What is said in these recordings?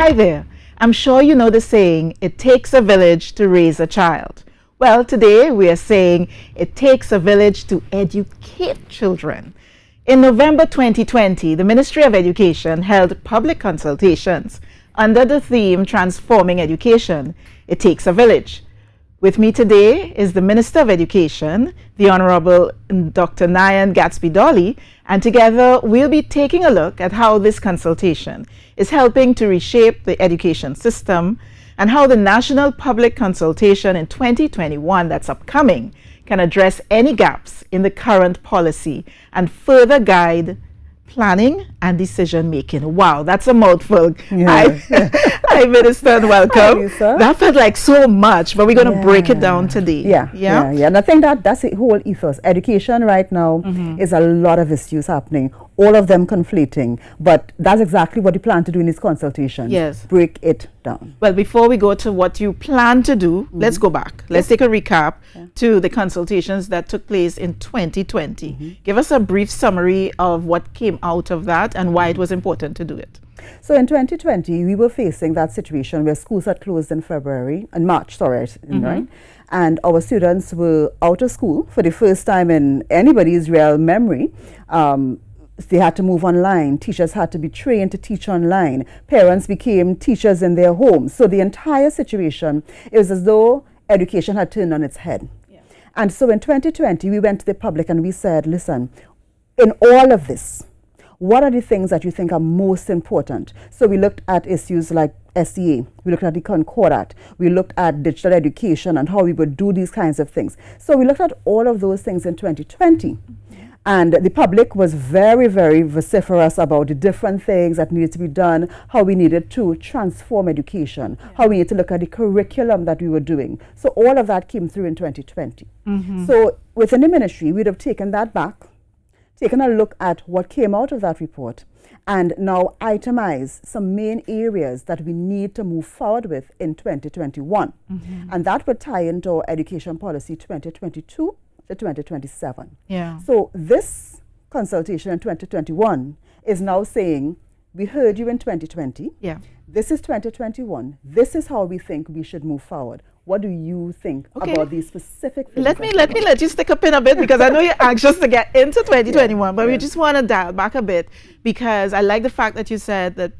Hi there. I'm sure you know the saying, it takes a village to raise a child. Well, today we are saying it takes a village to educate children. In November 2020, the Ministry of Education held public consultations under the theme Transforming Education. It takes a village. With me today is the Minister of Education, the Honorable Dr. Gadsby-Dolly, and together we'll be taking a look at how this consultation is helping to reshape the education system and how the National Public Consultation in 2021 that's upcoming can address any gaps in the current policy and further guide planning and decision making. Wow, that's a mouthful. Yeah. Hi, Minister, and welcome. Hi, that felt like so much, but we're going to break it down today. Yeah. And I think that's the whole ethos. Education right now is a lot of issues happening, all of them conflating, but that's exactly what you plan to do in this consultation. Yes. Break it down. Well, before we go to what you plan to do, let's go back. Let's take a recap to the consultations that took place in 2020. Give us a brief summary of what came out of that and why it was important to do it. So in 2020, we were facing that situation where schools had closed in March, right? And our students were out of school for the first time in anybody's real memory. They had to move online. Teachers had to be trained to teach online. Parents became teachers in their homes. So the entire situation, it was as though education had turned on its head. Yeah. And so in 2020, we went to the public and we said, listen, in all of this, what are the things that you think are most important? So we looked at issues like SEA, we looked at the Concordat, we looked at digital education and how we would do these kinds of things. So we looked at all of those things in 2020. And the public was very, very vociferous about the different things that needed to be done, how we needed to transform education, how we needed to look at the curriculum that we were doing. So all of that came through in 2020. So within the ministry, we'd have taken that back, taken a look at what came out of that report, and now itemize some main areas that we need to move forward with in 2021. And that would tie into our education policy 2022 to 2027. Yeah. So this consultation in 2021 is now saying, we heard you in 2020. Yeah. This is 2021. This is how we think we should move forward. What do you think about these specific things? Let me let you stick a pin a bit because I know you're anxious to get into 2021, but we just want to dial back a bit because I like the fact that you said that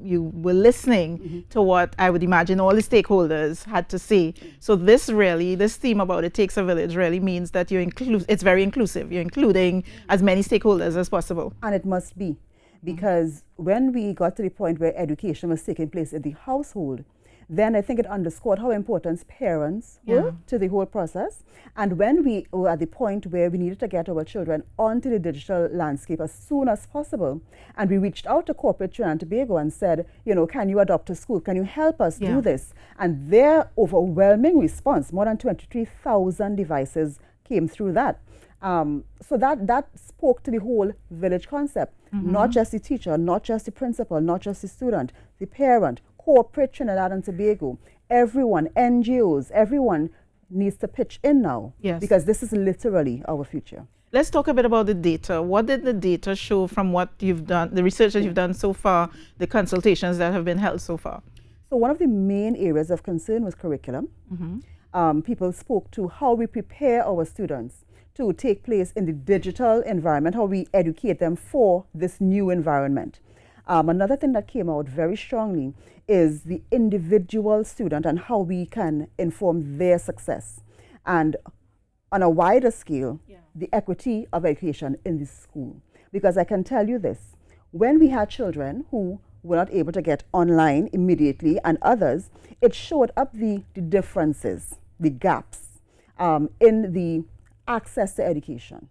you were listening to what I would imagine all the stakeholders had to say. So this theme about it takes a village really means that it's very inclusive. You're including as many stakeholders as possible. And it must be, because when we got to the point where education was taking place in the household, then I think it underscored how important parents were to the whole process. And when we were at the point where we needed to get our children onto the digital landscape as soon as possible, and we reached out to corporate Trinidad and Tobago and said, can you adopt a school? Can you help us do this? And their overwhelming response, more than 23,000 devices came through that. So that spoke to the whole village concept, not just the teacher, not just the principal, not just the student, the parent, corporate Trinidad and Tobago, everyone, NGOs, everyone needs to pitch in now because this is literally our future. Let's talk a bit about the data. What did the data show from what you've done, the research that you've done so far, the consultations that have been held so far? So one of the main areas of concern was curriculum. People spoke to how we prepare our students to take place in the digital environment, how we educate them for this new environment. Another thing that came out very strongly is the individual student and how we can inform their success. And on a wider scale, the equity of education in the school. Because I can tell you this, when we had children who were not able to get online immediately and others, it showed up the differences, the gaps in the access to education.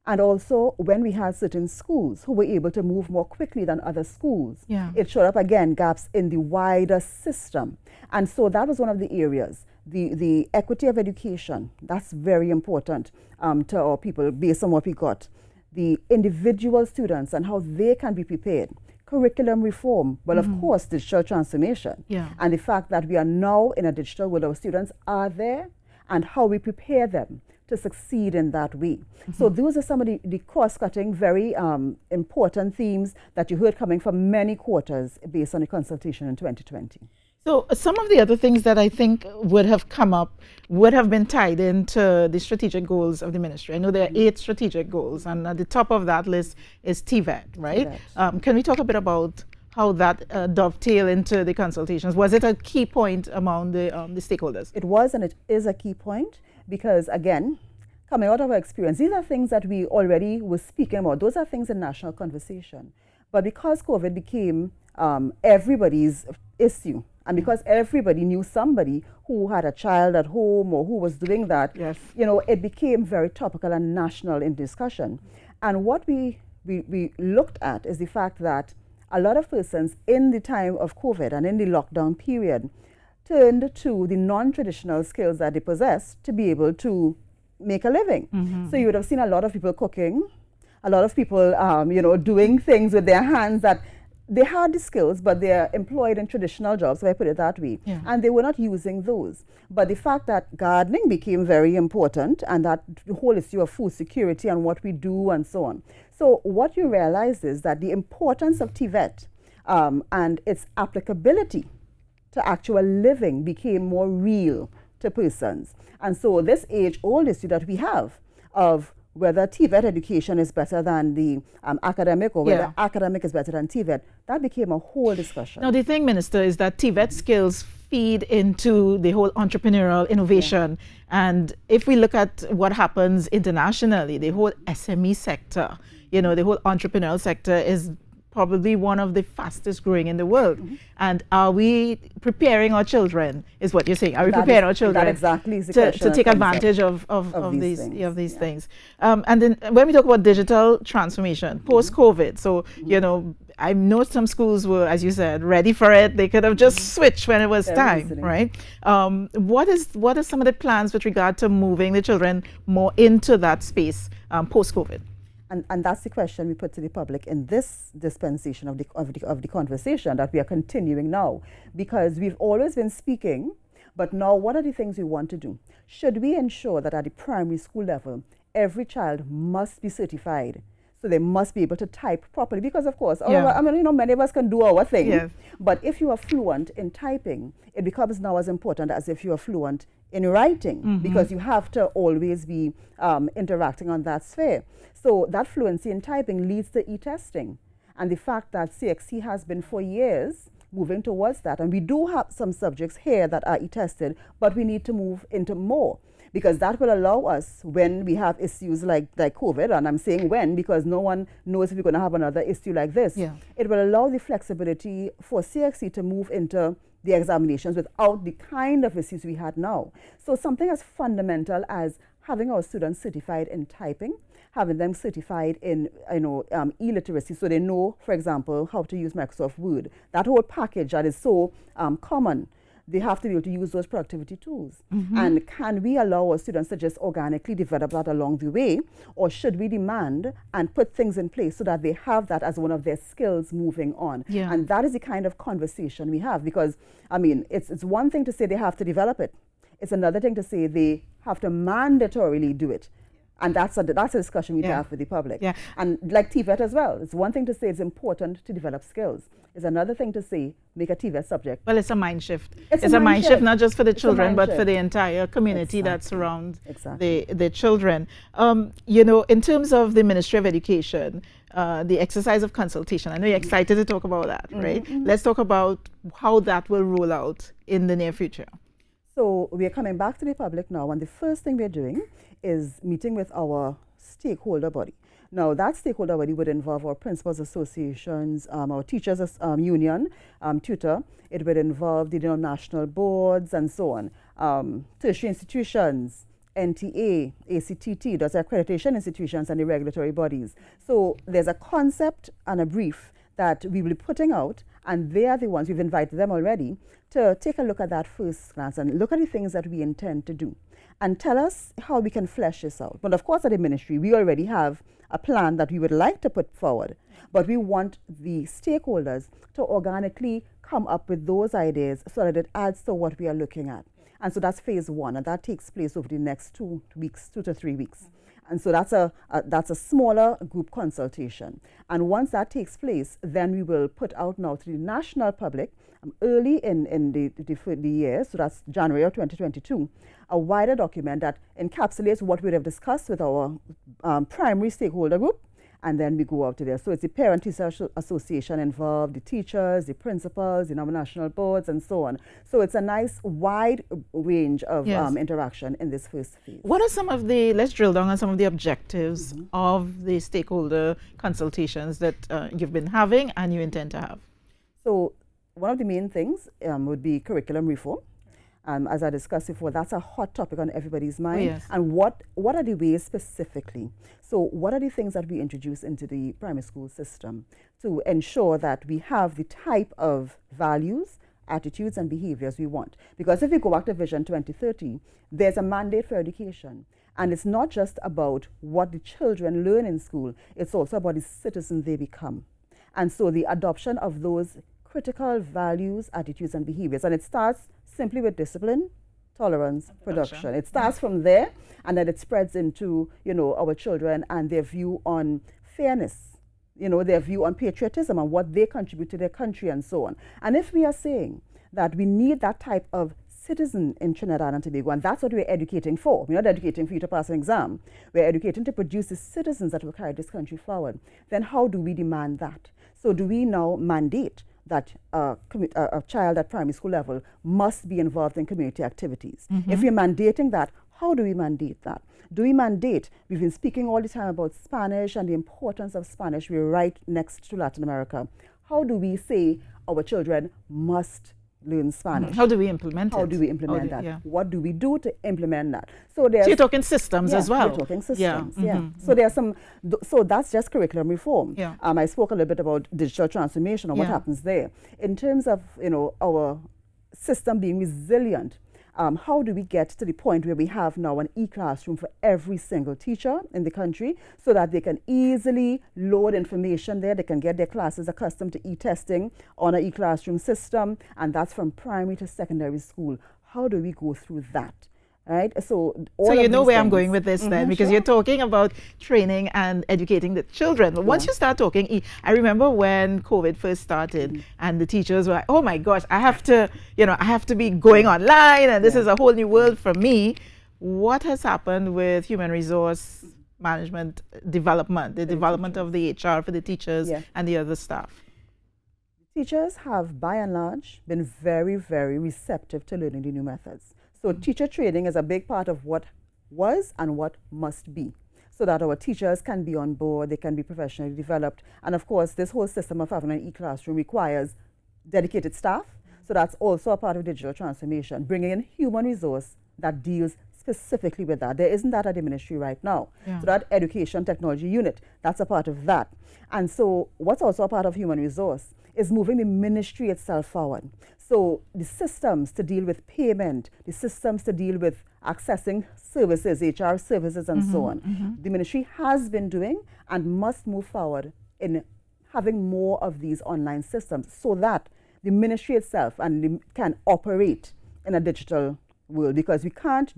And also, when we had certain schools who were able to move more quickly than other schools, it showed up again, gaps in the wider system. And so that was one of the areas. The equity of education, that's very important to our people based on what we got. The individual students and how they can be prepared. Curriculum reform, well, of course, digital transformation. And the fact that we are now in a digital world, our students are there, and how we prepare them to succeed in that way. So those are some of the cross-cutting, very important themes that you heard coming from many quarters based on the consultation in 2020. So some of the other things that I think would have come up would have been tied into the strategic goals of the ministry. I know there are 8 strategic goals, and at the top of that list is TVET, right? Can we talk a bit about how that dovetail into the consultations? Was it a key point among the stakeholders? It was, and it is a key point because, again, coming out of our experience, these are things that we already were speaking about. Those are things in national conversation. But because COVID became everybody's issue, and because everybody knew somebody who had a child at home or who was doing that, you know, it became very topical and national in discussion. And what we looked at is the fact that a lot of persons in the time of COVID and in the lockdown period turned to the non-traditional skills that they possess to be able to make a living. So you would have seen a lot of people cooking, a lot of people, you know, doing things with their hands that they had the skills, but they're employed in traditional jobs, if I put it that way, and they were not using those. But the fact that gardening became very important, and that the whole issue of food security and what we do and so on. So what you realize is that the importance of TVET and its applicability to actual living became more real to persons. And so this age-old issue that we have of whether TVET education is better than the academic, or whether academic is better than TVET, that became a whole discussion. Now, the thing, Minister, is that TVET skills feed into the whole entrepreneurial innovation. And if we look at what happens internationally, the whole SME sector, you know, the whole entrepreneurial sector is probably one of the fastest growing in the world. And are we preparing our children, is what you're saying? Are we preparing our children to take advantage of these things? And then when we talk about digital transformation, post-COVID, so, you know, I know some schools were, as you said, ready for it. They could have just switched when it was time, right? What are some of the plans with regard to moving the children more into that space post-COVID? And that's the question we put to the public in this dispensation of the conversation that we are continuing now, because we've always been speaking, but now what are the things we want to do? Should we ensure that at the primary school level, every child must be certified? So they must be able to type properly, because of course, I mean, you know, many of us can do our thing, but if you are fluent in typing, it becomes now as important as if you are fluent in writing, because you have to always be interacting on that sphere. So that fluency in typing leads to e-testing. And the fact that CXC has been for years moving towards that, and we do have some subjects here that are e-tested, but we need to move into more, because that will allow us, when we have issues like COVID, and I'm saying when because no one knows if we're going to have another issue like this, it will allow the flexibility for CXC to move into the examinations without the kind of issues we had now. So something as fundamental as having our students certified in typing, having them certified in e-literacy, so they know, for example, how to use Microsoft Word. That whole package that is so common, they have to be able to use those productivity tools. And can we allow our students to just organically develop that along the way, or should we demand and put things in place so that they have that as one of their skills moving on? And that is the kind of conversation we have, because, I mean, it's one thing to say they have to develop it. It's another thing to say they have to mandatorily do it. And that's a discussion we have with the public. And like TVET as well. It's one thing to say it's important to develop skills. It's another thing to say make a TVET subject. Well, it's a mind shift. It's a mind shift, not just for the children, but for the entire community that surrounds the children. You know, in terms of the Ministry of Education, the exercise of consultation, I know you're excited to talk about that, right? Let's talk about how that will roll out in the near future. So we are coming back to the public now, and the first thing we're doing is meeting with our stakeholder body. Now, that stakeholder body would involve our principals associations, our teachers union, tutor. It would involve the national boards and so on, tertiary institutions, NTA, ACTT, those are accreditation institutions, and the regulatory bodies. So there's a concept and a brief that we will be putting out, and they are the ones, we've invited them already, to take a look at that first glance and look at the things that we intend to do and tell us how we can flesh this out. But of course, at the ministry, we already have a plan that we would like to put forward, but we want the stakeholders to organically come up with those ideas so that it adds to what we are looking at. And so that's phase 1, and that takes place over the next 2 weeks, 2 to 3 weeks. And so that's a smaller group consultation. And once that takes place, then we will put out now to the national public early in the year, so that's January of 2022, a wider document that encapsulates what we have discussed with our primary stakeholder group, and then we go out to there. So it's the Parent-Teacher Association involved, the teachers, the principals, the national boards, and so on. So it's a nice wide range of interaction in this first phase. What are some of the, let's drill down on some of the objectives of the stakeholder consultations that you've been having and you intend to have? So one of the main things would be curriculum reform. As I discussed before, that's a hot topic on everybody's mind. Yes. And what are the ways specifically? So what are the things that we introduce into the primary school system to ensure that we have the type of values, attitudes, and behaviors we want? Because if we go back to Vision 2030, there's a mandate for education. And it's not just about what the children learn in school, it's also about the citizens they become. And so the adoption of those critical values, attitudes, and behaviors. And it starts simply with discipline, tolerance, production. It starts from there, and then it spreads into, our children and their view on fairness, their view on patriotism and what they contribute to their country and so on. And if we are saying that we need that type of citizen in Trinidad and Tobago, and that's what we're educating for. We're not educating for you to pass an exam. We're educating to produce the citizens that will carry this country forward. Then how do we demand that? So do we now mandate that a child at primary school level must be involved in community activities? If we're mandating that, how do we mandate that? Do we mandate? We've been speaking all the time about Spanish and the importance of Spanish. We're right next to Latin America. How do we say our children must learn Spanish? How do we implement it? How do we implement that? What do we do to implement that? So you're talking systems as well. We're talking systems, So there's some, so that's just curriculum reform. I spoke a little bit about digital transformation and what happens there. In terms of, our system being resilient, how do we get to the point where we have now an e-classroom for every single teacher in the country so that they can easily load information there, they can get their classes accustomed to e-testing on an e-classroom system, and that's from primary to secondary school. How do we go through that? Right? So you know where I'm going with this then, because you're talking about training and educating the children. But once you start talking, I remember when COVID first started and the teachers were like, oh my gosh, I have to be going online and this is a whole new world for me. What has happened with human resource management development, the development of the HR for the teachers and the other staff? Teachers have, by and large, been very, very receptive to learning the new methods. So teacher training is a big part of what was and what must be, so that our teachers can be on board, they can be professionally developed. And of course, this whole system of having an e-classroom requires dedicated staff. So that's also a part of digital transformation, bringing in human resource that deals specifically with that. There isn't that at the ministry right now. So that education technology unit, that's a part of that. And so what's also a part of human resource is moving the ministry itself forward. So the systems to deal with payment, the systems to deal with accessing services, HR services, and so on. The ministry has been doing and must move forward in having more of these online systems so that the ministry itself can operate in a digital world, because we can't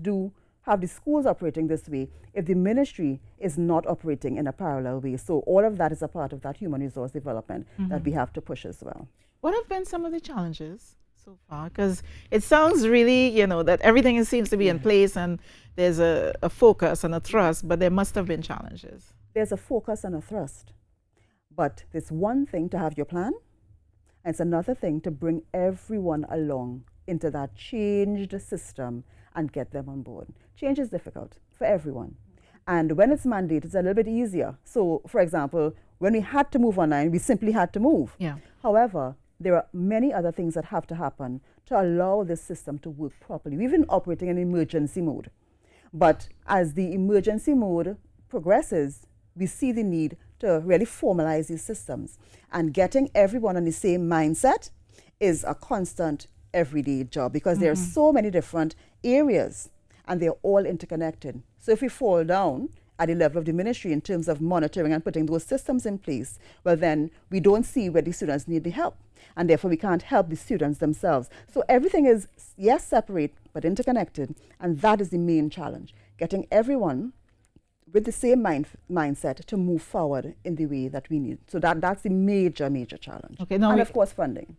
have the schools operating this way if the ministry is not operating in a parallel way. So all of that is a part of that human resource development that we have to push as well. What have been some of the challenges so far? Because it sounds really, that everything seems to be in place and there's a focus and a thrust, but there must have been challenges. There's a focus and a thrust. But it's one thing to have your plan, and it's another thing to bring everyone along into that changed system and get them on board. Change is difficult for everyone. And when it's mandated, it's a little bit easier. So, for example, when we had to move online, we simply had to move. However, there are many other things that have to happen to allow this system to work properly. We've been operating in emergency mode. But as the emergency mode progresses, we see the need to really formalize these systems. And getting everyone on the same mindset is a constant everyday job, because there are so many different areas and they're all interconnected. So if we fall down at the level of the ministry in terms of monitoring and putting those systems in place, well then we don't see where the students need the help, and therefore we can't help the students themselves. So everything is, yes, separate, but interconnected, and that is the main challenge, getting everyone with the same mindset to move forward in the way that we need. So that's the major challenge. Okay, now and of course funding.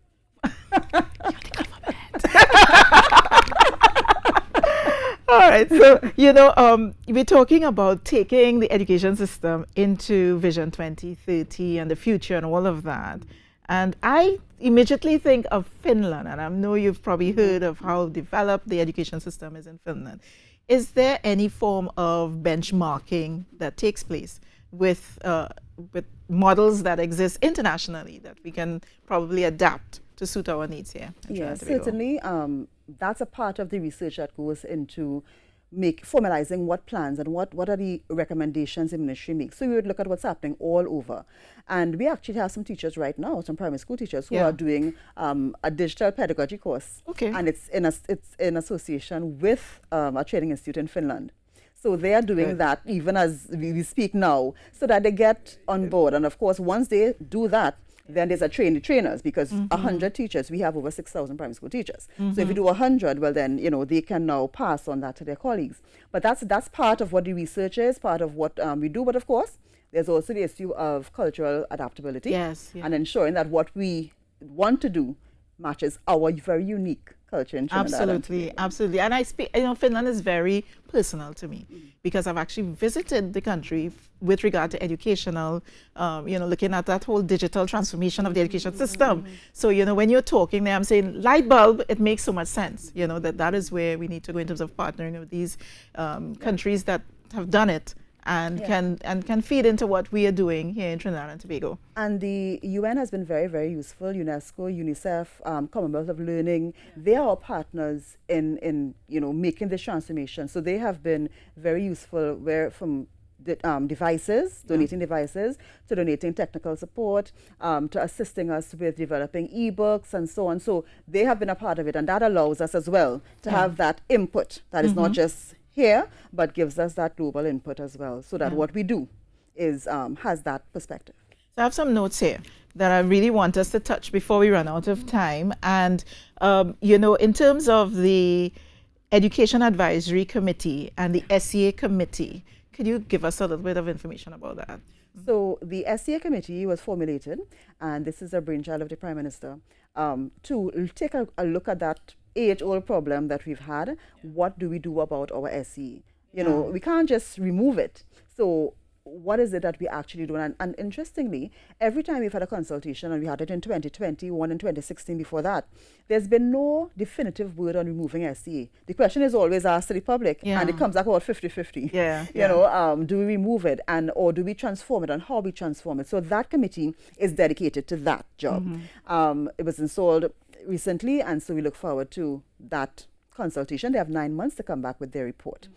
All right, so we're talking about taking the education system into Vision 2030 and the future and all of that. And I immediately think of Finland, and I know you've probably heard of how developed the education system is in Finland. Is there any form of benchmarking that takes place with models that exist internationally that we can probably adapt to suit our needs here? Yes, certainly. That's a part of the research that goes into formalizing what plans and what are the recommendations the ministry makes. So we would look at what's happening all over. And we actually have some teachers right now, some primary school teachers who are doing a digital pedagogy course. Okay. And it's in association with a training institute in Finland. So they are doing that even as we speak now, so that they get on board. And of course, once they do that, then there's a trainers, because 100 teachers, we have over 6,000 primary school teachers. So if you do 100, well then, they can now pass on that to their colleagues. But that's part of what the research is, part of what we do. But of course, there's also the issue of cultural adaptability. Yes. And ensuring that what we want to do matches our very unique culture in Trinidad. Absolutely. And I speak, Finland is very personal to me because I've actually visited the country with regard to educational, looking at that whole digital transformation of the education system. So, when you're talking there, I'm saying light bulb, it makes so much sense, that is where we need to go in terms of partnering with these countries that have done it. And can feed into what we are doing here in Trinidad and Tobago. And the UN has been very, very useful. UNESCO, UNICEF, Commonwealth of Learning, they are our partners in making this transformation. So they have been very useful, from devices, donating devices, to donating technical support, to assisting us with developing ebooks and so on. So they have been a part of it, and that allows us as well to have that input that is not just here, but gives us that global input as well, so that what we do is has that perspective. So I have some notes here that I really want us to touch before we run out of time. And, in terms of the Education Advisory Committee and the SEA Committee, could you give us a little bit of information about that? So the SEA Committee was formulated, and this is a brainchild of the Prime Minister, to take a look at that age-old problem that we've had. What do we do about our SE? We can't just remove it. So what is it that we actually do? And interestingly, every time we've had a consultation, and we had it in 2020, one in 2016 before that, there's been no definitive word on removing SE. The question is always asked to the public, and it comes back about 50-50. Do we remove it, or do we transform it, and how we transform it? So that committee is dedicated to that job. It was installed recently, and so we look forward to that consultation. They have 9 months to come back with their report.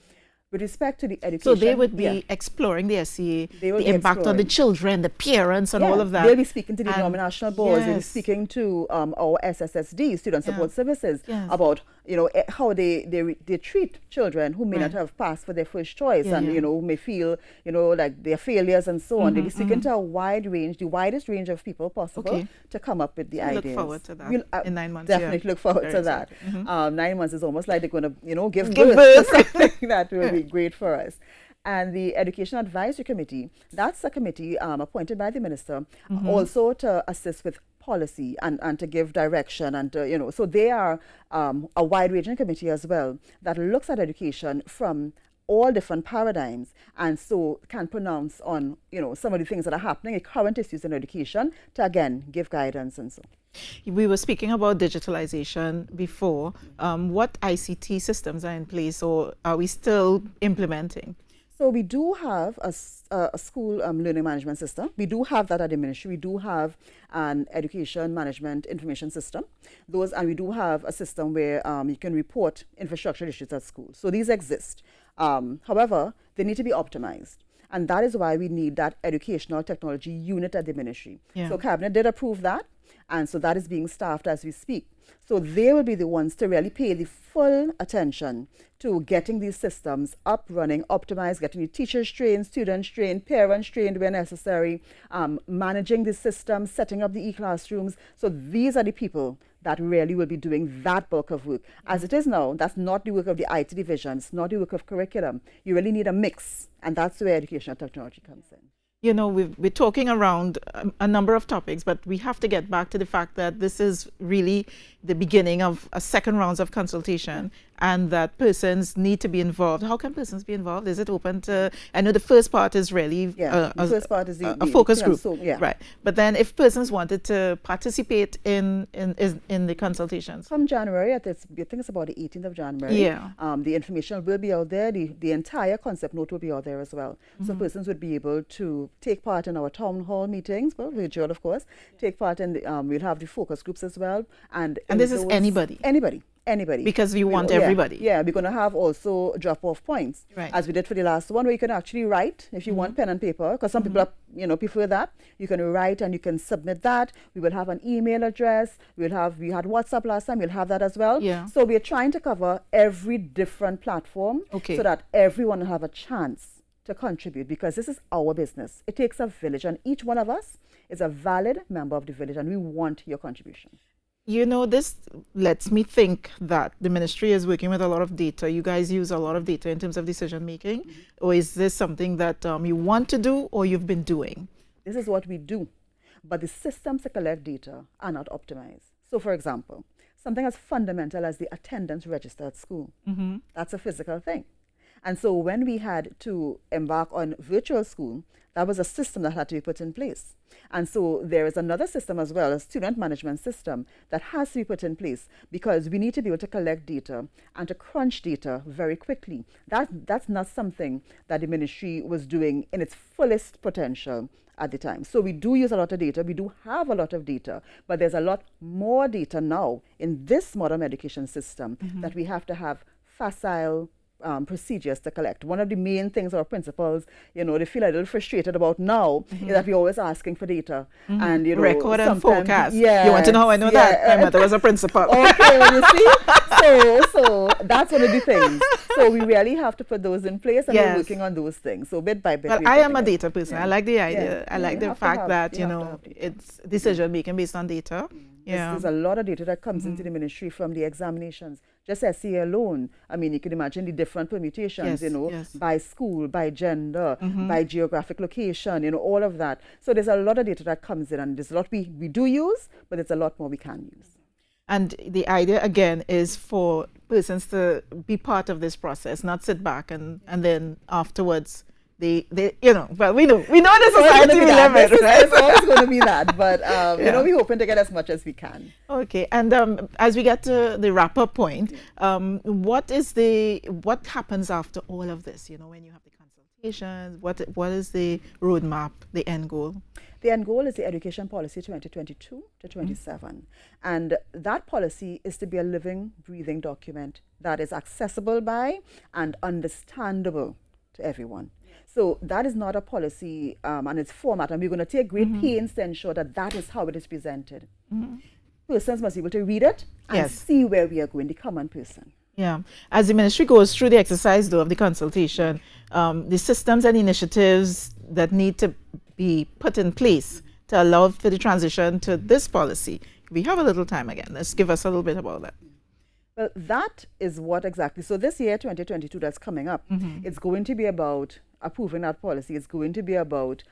With respect to the education... So they would be exploring the SEA, the impact on the children, the parents, and all of that. They'll be speaking to the denominational boards. They'll be speaking to our SSSD, Student Support Services, about how they treat children who may not have passed for their first choice, and who may feel like they're failures and so on. They'll be speaking to a the widest range of people possible to come up with the ideas. Look forward to that in 9 months. Definitely look forward to that. 9 months is almost like they're going to give birth to something that will be great for us. And the Education Advisory Committee, that's a committee appointed by the minister, also to assist with policy and to give direction, and so they are a wide-ranging committee as well that looks at education from all different paradigms, and so can pronounce on some of the things that are happening, the current issues in education, to again give guidance and so. We were speaking about digitalization before. What ICT systems are in place, or are we still implementing? So we do have a school learning management system. We do have that at the ministry. We do have an education management information system. And we do have a system where you can report infrastructure issues at school. So these exist. However, they need to be optimized. And that is why we need that educational technology unit at the ministry. So Cabinet did approve that. And so that is being staffed as we speak. So they will be the ones to really pay the full attention to getting these systems up, running, optimized, getting the teachers trained, students trained, parents trained where necessary, managing the systems, setting up the e-classrooms. So these are the people that really will be doing that bulk of work. As it is now, that's not the work of the IT division, it's not the work of curriculum. You really need a mix, and that's where educational technology comes in. You know, we're talking around a number of topics, but we have to get back to the fact that this is really the beginning of a second round of consultation, and that persons need to be involved. How can persons be involved? Is it open to, I know the first part is really the first part is a focus group, yeah. Right? But then if persons wanted to participate in the consultations? From January, I think it's about the 18th of January. Yeah. The information will be out there. The entire concept note will be out there as well. So persons would be able to take part in our town hall meetings, well, virtual of course, take part in the, we'll have the focus groups as well. And this is anybody? Anybody. Because we want everybody. Yeah, we're going to have also drop-off points, right, as we did for the last one, where you can actually write if you want pen and paper, because some people are, prefer that. You can write and you can submit that. We will have an email address. We had WhatsApp last time. We'll have that as well. Yeah. So we're trying to cover every different platform, so that everyone will have a chance to contribute, because this is our business. It takes a village, and each one of us is a valid member of the village, and we want your contribution. You know, this lets me think that the ministry is working with a lot of data. You guys use a lot of data in terms of decision making, or is this something that you want to do or you've been doing? This is what we do, but the systems to collect data are not optimized. So, for example, something as fundamental as the attendance register at school, that's a physical thing. And so when we had to embark on virtual school, that was a system that had to be put in place. And so there is another system as well, a student management system, that has to be put in place, because we need to be able to collect data and to crunch data very quickly. That's not something that the ministry was doing in its fullest potential at the time. So we do use a lot of data, we do have a lot of data, but there's a lot more data now in this modern education system that we have to have facile procedures to collect. One of the main things our principals, they feel a little frustrated about now is that we're always asking for data. And, record and forecast. Yeah, you want to know how I know that? My mother was a principal. Okay, you see? So that's one of the things. So we really have to put those in place, and we're working on those things. So bit by bit. Well, I am a data person. I like the idea. I like the fact that, it's decision making based on data. There's a lot of data that comes into the ministry from the examinations. Just SCA alone, I mean, you can imagine the different permutations, by school, by gender, by geographic location, all of that. So there's a lot of data that comes in, and there's a lot we do use, but there's a lot more we can use. And the idea, again, is for persons to be part of this process, not sit back and then afterwards they well, we know the society we live in, right? It's always going to be that, but we're hoping to get as much as we can. Okay, and as we get to the wrap-up point, what happens after all of this? When you have the consultations, what is the roadmap, the end goal? The end goal is the Education Policy 2022 to 27. And that policy is to be a living, breathing document that is accessible by and understandable to everyone. So that is not a policy and its format, and we're going to take great pains to ensure that is how it is presented. Persons must be able to read it and see where we are going, the common person. Yeah. As the ministry goes through the exercise, though, of the consultation, the systems and initiatives that need to be put in place to allow for the transition to this policy. We have a little time again. Let's give us a little bit about that. Well, that is what exactly. So this year, 2022, that's coming up, it's going to be about approving that policy. It's going to be about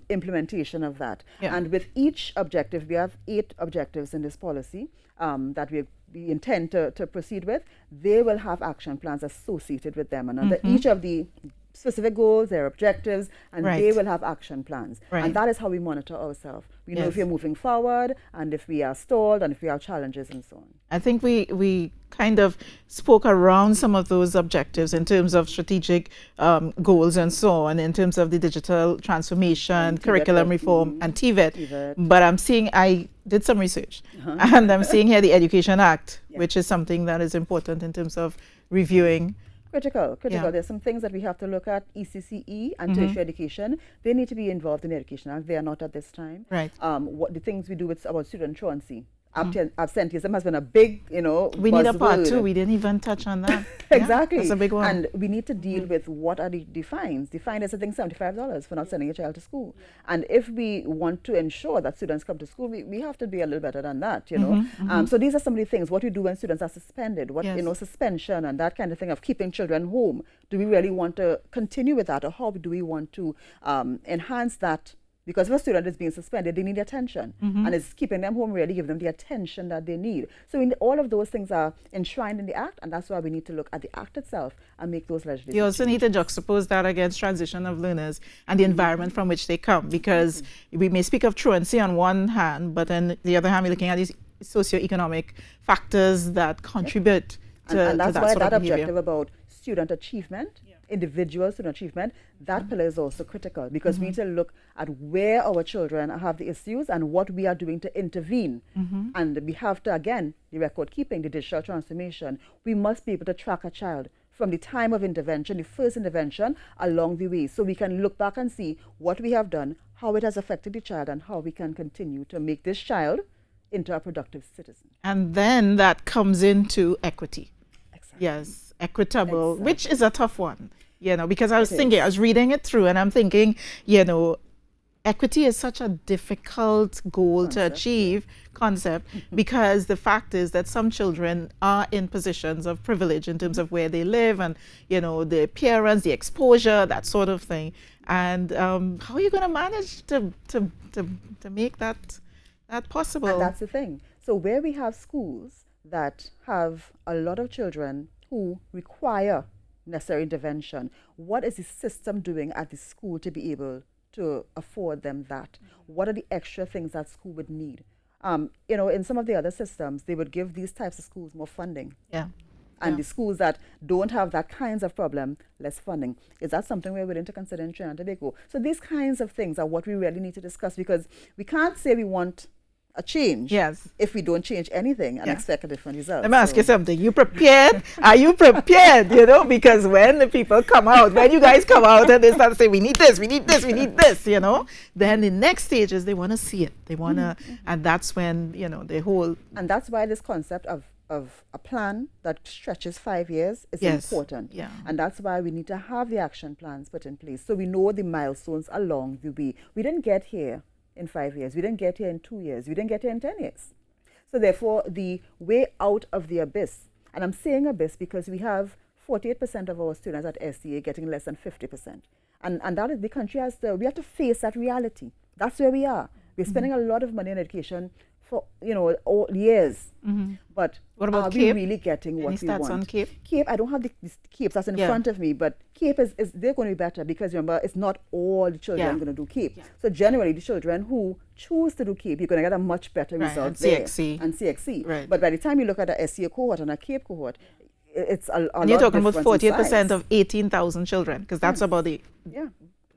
implementation of that. Yeah. And with each objective, we have 8 objectives in this policy that we intend to proceed with. They will have action plans associated with them. And under each of the specific goals, their objectives, and they will have action plans. And that is how we monitor ourselves. We know if we're moving forward, and if we are stalled, and if we have challenges, and so on. I think we kind of spoke around some of those objectives in terms of strategic goals and so on, in terms of the digital transformation, curriculum reform, and TVET. But I'm seeing, I did some research, and I'm seeing here the Education Act, which is something that is important in terms of reviewing Critical. Yeah. There's some things that we have to look at. ECCE and tertiary education, they need to be involved in the Education Act. They are not at this time. Right. What the things we do with about student truancy. Absenteeism has been a big, we need a part buzzword. 2. We didn't even touch on that. Exactly. Yeah, that's a big one. And we need to deal with what are the fines. The fine is, I think, $75 for not sending a child to school. And if we want to ensure that students come to school, we have to be a little better than that, So these are some of the things. What we do when students are suspended, suspension and that kind of thing of keeping children home. Do we really want to continue with that, or how do we want to enhance that? Because if a student is being suspended, they need attention. And it's keeping them home, really give them the attention that they need. So all of those things are enshrined in the Act, and that's why we need to look at the Act itself and make those legislative You also need to juxtapose that against transition of learners and the environment from which they come, because we may speak of truancy on one hand, but on the other hand, we're looking at these socioeconomic factors that contribute and that's to why sort that of behavior. objective about student achievement, individual student achievement, that pillar is also critical, because we need to look at where our children have the issues and what we are doing to intervene. And we have to, again, the record keeping, the digital transformation. We must be able to track a child from the time of intervention, the first intervention, along the way, so we can look back and see what we have done, how it has affected the child, and how we can continue to make this child into a productive citizen. And then that comes into equity. Exactly. Yes, equitable, which is a tough one, because I was reading it through and I'm thinking, equity is such a difficult goal to achieve concept, because the fact is that some children are in positions of privilege in terms of where they live and, the appearance, the exposure, that sort of thing. And how are you going to manage to make that possible? And that's the thing. So where we have schools that have a lot of children who require necessary intervention, what is the system doing at the school to be able to afford them that? What are the extra things that school would need? In some of the other systems, they would give these types of schools more funding. Yeah. And the schools that don't have that kinds of problem, less funding. Is that something we're willing to consider in Trinidad and Tobago? So these kinds of things are what we really need to discuss, because we can't say we want a change if we don't change anything and expect a different result. Let me ask you something. You prepared? Are you prepared? Because when the people come out, when you guys come out and they start to say, we need this, we need this, we need this, then the next stage is they want to see it. They want to, and that's when, the whole... And that's why this concept of a plan that stretches 5 years is important. Yeah. And that's why we need to have the action plans put in place, so we know the milestones along the way. We didn't get here in 5 years. We didn't get here in 2 years. We didn't get here in 10 years. So therefore, the way out of the abyss, and I'm saying abyss because we have 48% of our students at SCA getting less than 50%. And that is, the country we have to face that reality. That's where we are. We're spending a lot of money on education for, all years. But what about are CAPE? we really getting what we want? Any stats on CAPE? CAPE, I don't have the CAPE that's in front of me, but CAPE they're going to be better, because remember, it's not all the children going to do CAPE. So generally, the children who choose to do CAPE, you're going to get a much better result there. And CXC. Right. But by the time you look at a SCA cohort and a CAPE cohort, it's a lot. And you're talking about difference in 48% size. of 18,000 children, because that's about the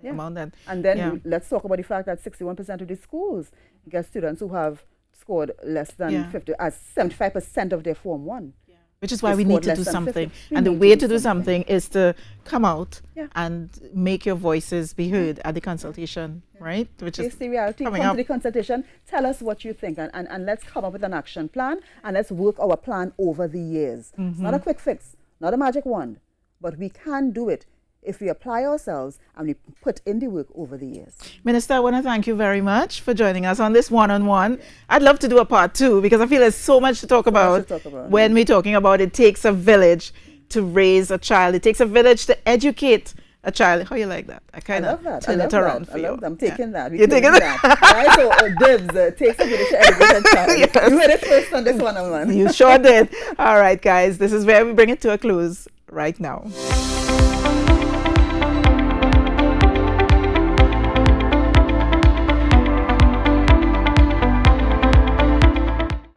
amount that... And then let's talk about the fact that 61% of the schools get students who have scored less than 50, as 75% of their Form 1. Which is why we need to do something. 50. And the way to do something is to come out and make your voices be heard at the consultation, right? Which Face is the reality, come to the consultation, tell us what you think, and let's come up with an action plan, and let's work our plan over the years. It's not a quick fix, not a magic wand, but we can do it if we apply ourselves and we put in the work over the years. Minister, I want to thank you very much for joining us on this one-on-one. I'd love to do a part 2, because I feel there's so much to talk about when we're talking about it takes a village to raise a child. It takes a village to educate a child. How you like that? I kind of turn it around for you. I'm taking that. You're taking that? Right? So, dibs, takes a village to educate a child. You heard it first on this one-on-one. You sure did. All right, guys. This is where we bring it to a close right now.